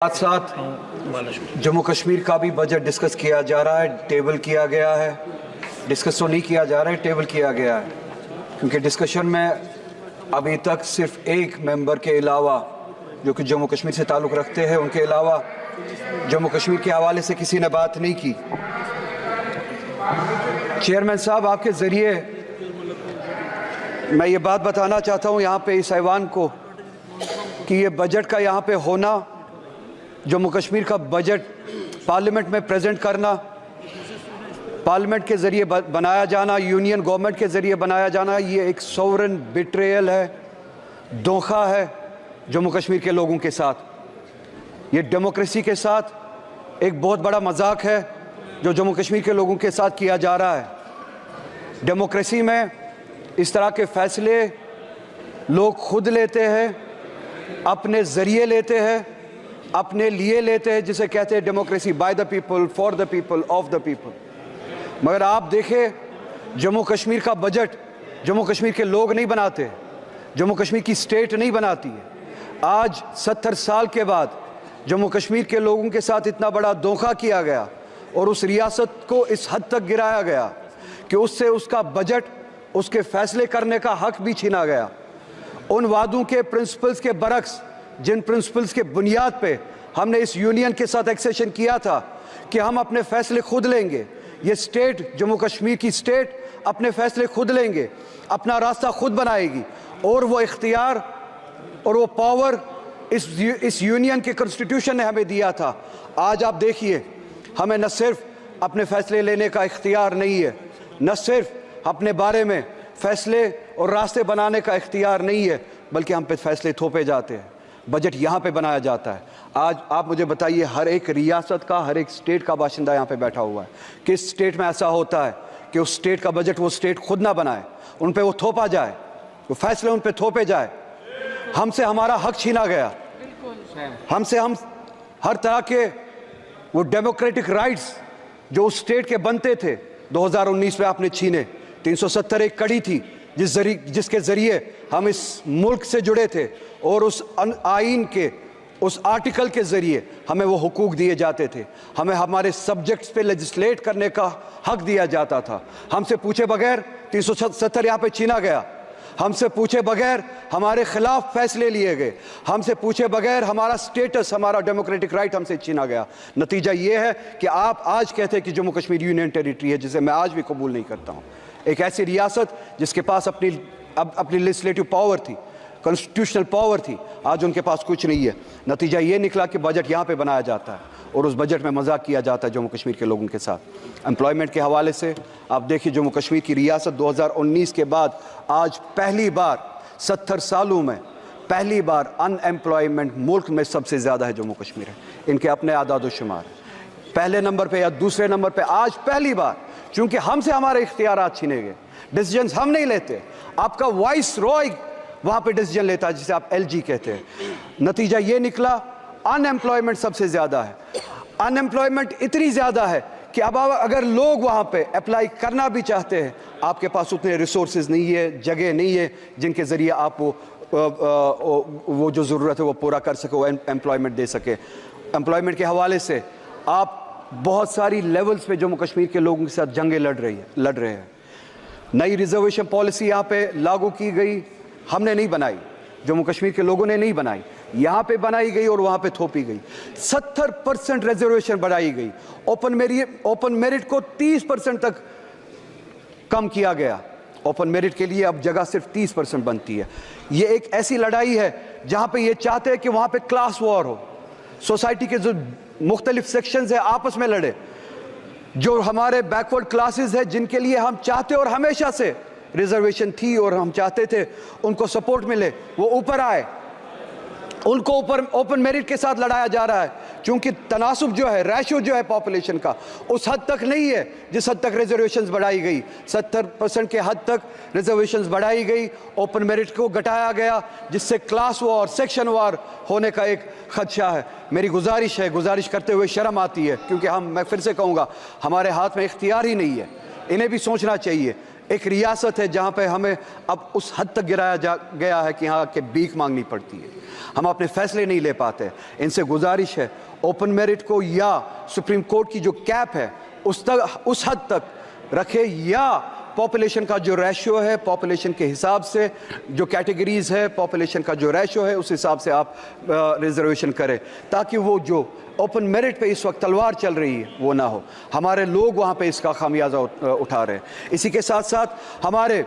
साथ साथ जम्मू कश्मीर का भी बजट डिस्कस किया जा रहा है, टेबल किया गया है। डिस्कस तो नहीं किया जा रहा है, टेबल किया गया है, क्योंकि डिस्कशन में अभी तक सिर्फ एक मेंबर के अलावा जो कि जम्मू कश्मीर से ताल्लुक़ रखते हैं, उनके अलावा जम्मू कश्मीर के हवाले से किसी ने बात नहीं की। चेयरमैन साहब, आपके ज़रिए मैं ये बात बताना चाहता हूँ यहाँ पे इस ऐवान को कि ये बजट का यहाँ पे होना, जम्मू कश्मीर का बजट पार्लियामेंट में प्रेजेंट करना, पार्लियामेंट के ज़रिए बनाया जाना, यूनियन गवर्नमेंट के ज़रिए बनाया जाना, ये एक सोवरेन बिट्रेयल है, धोखा है जम्मू कश्मीर के लोगों के साथ। ये डेमोक्रेसी के साथ एक बहुत बड़ा मजाक है जो जम्मू कश्मीर के लोगों के साथ किया जा रहा है। डेमोक्रेसी में इस तरह के फैसले लोग खुद लेते हैं, अपने ज़रिए लेते हैं, अपने लिए लेते हैं, जिसे कहते हैं democracy, by the people, for the people, of the people. मगर आप देखें, जम्मू कश्मीर का बजट जम्मू कश्मीर के लोग नहीं बनाते, जम्मू कश्मीर की स्टेट नहीं बनाती है। आज 70 साल के बाद जम्मू कश्मीर के लोगों के साथ इतना बड़ा धोखा किया गया और उस रियासत को इस हद तक गिराया गया कि उससे उसका बजट, उसके फैसले करने का हक भी छीना गया। उन वादों के प्रिंसिपल्स के बरक्स, जिन प्रिंसिपल्स के बुनियाद पे हमने इस यूनियन के साथ एक्सेशन किया था कि हम अपने फैसले खुद लेंगे, ये स्टेट, जम्मू कश्मीर की स्टेट अपने फैसले खुद लेंगे, अपना रास्ता खुद बनाएगी, और वो इख्तियार और वो पावर इस यूनियन के कॉन्स्टिट्यूशन ने हमें दिया था। आज आप देखिए, हमें न सिर्फ अपने फैसले लेने का इख्तियार नहीं है, न सिर्फ अपने बारे में फैसले और रास्ते बनाने का इख्तियार नहीं है, बल्कि हम पे फैसले थोपे जाते हैं, बजट यहाँ पे बनाया जाता है। आज आप मुझे बताइए, हर एक रियासत का, हर एक स्टेट का बाशिंदा यहाँ पे बैठा हुआ है, किस स्टेट में ऐसा होता है कि उस स्टेट का बजट वो स्टेट खुद ना बनाए, उन पे वो थोपा जाए, वो फैसले उन पे थोपे जाए। हमसे हमारा हक छीना गया, हमसे हम हर तरह के वो डेमोक्रेटिक राइट्स जो उस स्टेट के बनते थे 2019 में आपने छीने। 370 एक कड़ी थी जिसके ज़रिए हम इस मुल्क से जुड़े थे, और उस आइन के उस आर्टिकल के ज़रिए हमें वो हुकूक दिए जाते थे, हमें हमारे सब्जेक्ट्स पे लेजिस्लेट करने का हक दिया जाता था। हमसे पूछे बगैर 370 यहाँ पे छीना गया, हमसे पूछे बगैर हमारे खिलाफ फैसले लिए गए, हमसे पूछे बगैर हमारा स्टेटस, हमारा डेमोक्रेटिक राइट हमसे छीना गया। नतीजा ये है कि आप आज कहते हैं कि जम्मू कश्मीर यूनियन टेरिटरी है, जिसे मैं आज भी कबूल नहीं करता हूँ। एक ऐसी रियासत जिसके पास अपनी लेजिस्लेटिव पावर थी, कॉन्स्टिट्यूशनल पावर थी, आज उनके पास कुछ नहीं है। नतीजा ये निकला कि बजट यहाँ पे बनाया जाता है और उस बजट में मजाक किया जाता है जम्मू कश्मीर के लोगों के साथ। एम्प्लॉयमेंट के हवाले से आप देखिए, जम्मू कश्मीर की रियासत 2019 के बाद आज पहली बार 70 सालों में पहली बार अनएम्प्लॉयमेंट मुल्क में सबसे ज़्यादा है जम्मू कश्मीर है। इनके अपने आदाद शुमार पहले नंबर पे या दूसरे नंबर पे आज पहली बार, क्योंकि हमसे हमारे इख्तियारात छीने गए, डिसीजंस हम नहीं लेते, आपका वाइस रॉय वहाँ पे डिसीजन लेता है, जिसे आप LG कहते हैं। नतीजा ये निकला, अनएम्प्लॉयमेंट सबसे ज़्यादा है। अनएम्प्लॉयमेंट इतनी ज़्यादा है कि अब अगर लोग वहाँ पे अप्लाई करना भी चाहते हैं, आपके पास उतने रिसोर्सेज नहीं है, जगह नहीं है जिनके ज़रिए आप वो जो ज़रूरत है वो पूरा कर सके, वो एम्प्लॉयमेंट दे सके। एम्प्लॉयमेंट के हवाले से आप बहुत सारी लेवल्स पे जम्मू कश्मीर के लोगों के साथ जंगें लड़ रहे हैं। नई रिजर्वेशन पॉलिसी यहाँ पे लागू की गई, हमने नहीं बनाई, जम्मू कश्मीर के लोगों ने नहीं बनाई, यहाँ पे बनाई गई और वहाँ पे थोपी गई। 70% रिजर्वेशन बढ़ाई गई, ओपन मेरिट को 30% तक कम किया गया। ओपन मेरिट के लिए अब जगह सिर्फ 30% बनती है। ये एक ऐसी लड़ाई है जहाँ पे ये चाहते हैं कि वहाँ पे क्लास वॉर हो, सोसाइटी के जो मुख्तलिफ सेक्शंस है आपस में लड़े, जो हमारे बैकवर्ड क्लासेस है जिनके लिए हम चाहते और हमेशा से रिजर्वेशन थी और हम चाहते थे उनको सपोर्ट मिले, वो ऊपर आए, उनको ऊपर ओपन मेरिट के साथ लड़ाया जा रहा है, क्योंकि तनासुब जो है, रेशो जो है पॉपुलेशन का, उस हद तक नहीं है जिस हद तक रिजर्वेशंस बढ़ाई गई। 70% के हद तक रिजर्वेशंस बढ़ाई गई, ओपन मेरिट को घटाया गया, जिससे क्लास वॉर, सेक्शन वॉर होने का एक खदशा है। मेरी गुजारिश करते हुए शर्म आती है, क्योंकि मैं फिर से कहूँगा, हमारे हाथ में इख्तियार ही नहीं है। इन्हें भी सोचना चाहिए ایک ریاست ہے جہاں پہ ہمیں اب اس حد تک گرایا گیا ہے کہ یہاں کے بھیک مانگنی پڑتی ہے، ہم اپنے فیصلے نہیں لے پاتے۔ ان سے گزارش ہے اوپن میرٹ کو یا سپریم کورٹ کی جو کیپ ہے اس حد تک رکھے، یا پاپولیشن کا جو ریشو ہے، پاپولیشن کے حساب سے جو کیٹیگریز ہے، پاپولیشن کا جو ریشو ہے اس حساب سے آپ ریزرویشن کریں، تاکہ وہ جو اوپن میرٹ پہ اس وقت تلوار چل رہی ہے وہ نہ ہو۔ ہمارے لوگ وہاں پہ اس کا خمیازہ اٹھا رہے ہیں۔ اسی کے ساتھ ساتھ ہمارے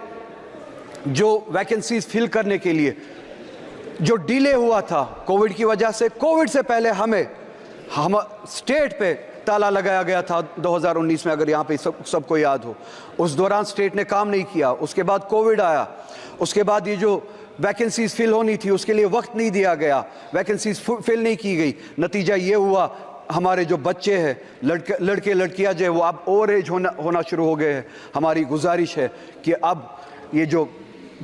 جو ویکنسیز فل کرنے کے لیے جو ڈیلے ہوا تھا کووڈ کی وجہ سے، کووڈ سے پہلے ہم اسٹیٹ پہ تالا لگایا گیا تھا 2019 میں، اگر یہاں پہ سب کو یاد ہو۔ اس دوران اسٹیٹ نے کام نہیں کیا، اس کے بعد کووڈ آیا، اس کے بعد یہ جو ویکنسیز فل ہونی تھی اس کے لیے وقت نہیں دیا گیا، ویکنسیز فل نہیں کی گئی، نتیجہ یہ ہوا ہمارے جو بچے ہیں لڑکے لڑکیاں جو ہے وہ اب اوور ایج ہونا شروع ہو گئے ہیں۔ ہماری گزارش ہے کہ اب یہ جو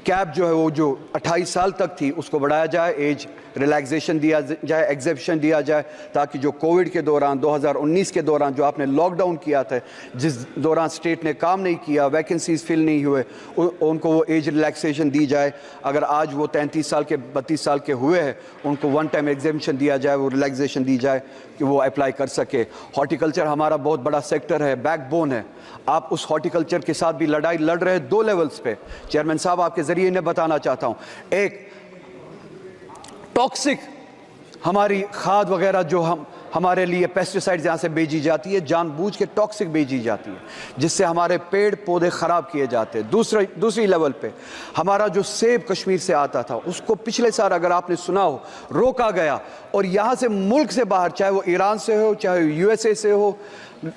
کیپ جو ہے وہ جو 28 سال تک تھی اس کو بڑھایا جائے، ایج ریلیکسیشن دیا جائے، ایگزیپشن دیا جائے، تاکہ جو کووڈ کے دوران 2019 کے دوران جو آپ نے لاک ڈاؤن کیا تھا، جس دوران سٹیٹ نے کام نہیں کیا، ویکنسیز فل نہیں ہوئے، ان کو وہ ایج ریلیکسیشن دی جائے۔ اگر آج وہ 33 سال کے 32 سال کے ہوئے ہیں ان کو ون ٹائم ایگزیپشن دیا جائے، وہ ریلیکسیشن دی جائے کہ وہ اپلائی کر سکے۔ ہارٹیکلچر ہمارا بہت بڑا سیکٹر ہے، بیک بون ہے، آپ اس ہارٹیکلچر کے ساتھ بھی لڑائی لڑ رہے ہیں 2 لیولز پہ۔ چیئرمین صاحب آپ کے ذریعے انہیں بتانا چاہتا ہوں، ایک ٹاکسک ہماری کھاد وغیرہ جو ہمارے لیے پیسٹیسائڈز یہاں سے بھیجی جاتی ہے، جان بوجھ کے ٹاکسک بھیجی جاتی ہے جس سے ہمارے پیڑ پودے خراب کیے جاتے ہیں۔ دوسری لیول پہ ہمارا جو سیب کشمیر سے آتا تھا اس کو پچھلے سال اگر آپ نے سنا ہو روکا گیا، اور یہاں سے ملک سے باہر چاہے وہ ایران سے ہو چاہے USA سے ہو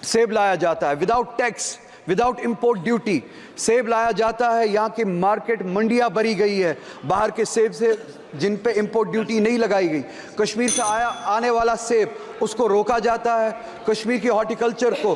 سیب لایا جاتا ہے without tax, without import duty سیب لایا جاتا ہے۔ یہاں کی مارکیٹ منڈیاں بھری گئی ہے باہر کے سیب سے جن پہ امپورٹ ڈیوٹی نہیں لگائی گئی۔ کشمیر سے آنے والا سیب اس کو روکا جاتا ہے، کشمیر کی ہارٹیکلچر کو